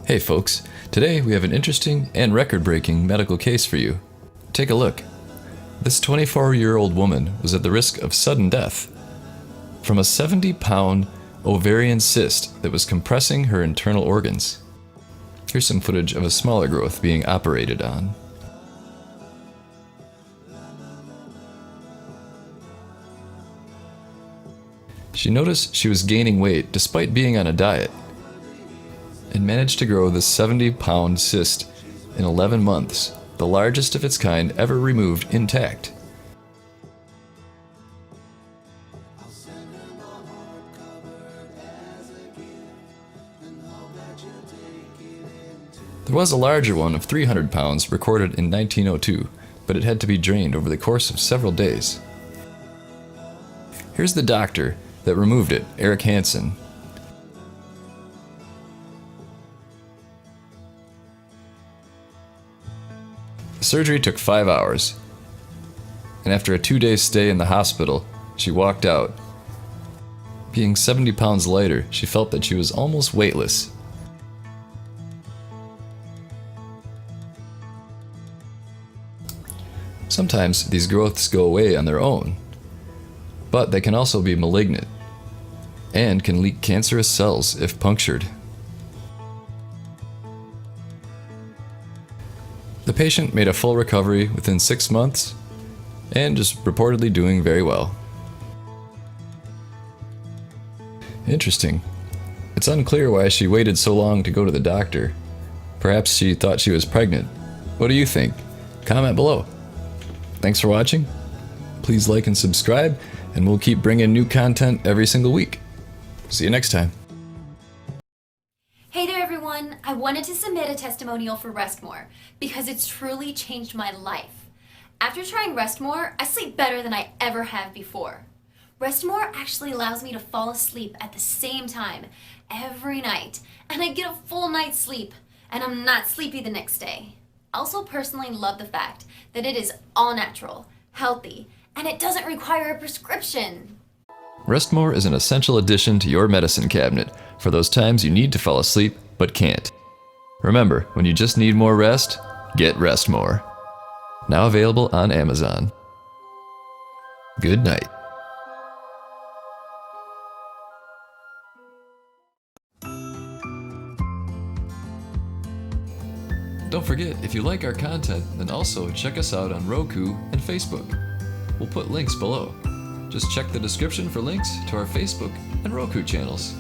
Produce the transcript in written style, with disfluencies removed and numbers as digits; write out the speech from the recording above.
Hey folks, today we have an interesting and record-breaking medical case for you. Take a look. This 24-year-old woman was at the risk of sudden death from a 70-pound ovarian cyst that was compressing her internal organs. Here's some footage of a smaller growth being operated on. She noticed she was gaining weight despite being on a diet, and managed to grow this 70-pound cyst in 11 months, the largest of its kind ever removed intact. There was a larger one of 300 pounds recorded in 1902, but it had to be drained over the course of several days. Here's the doctor that removed it, Erik Hanson. The surgery took 5 hours, and after a 2-day stay in the hospital, she walked out. Being 70 pounds lighter, she felt that she was almost weightless. Sometimes these growths go away on their own, but they can also be malignant and can leak cancerous cells if punctured. The patient made a full recovery within 6 months and is reportedly doing very well. Interesting. It's unclear why she waited so long to go to the doctor. Perhaps she thought she was pregnant. What do you think? Comment below. Thanks for watching. Please like and subscribe, and we'll keep bringing new content every single week. See you next time. Hey there everyone, I wanted to submit a testimonial for Rest More because it's truly changed my life. After trying Rest More, I sleep better than I ever have before. Rest More actually allows me to fall asleep at the same time every night, and I get a full night's sleep, and I'm not sleepy the next day. I also personally love the fact that it is all natural, healthy, and it doesn't require a prescription. Rest More is an essential addition to your medicine cabinet for those times you need to fall asleep but can't. Remember, when you just need more rest, get Rest More. Now available on Amazon. Good night. Don't forget, if you like our content, then also check us out on Roku and Facebook. We'll put links below. Just check the description for links to our Facebook and Roku channels.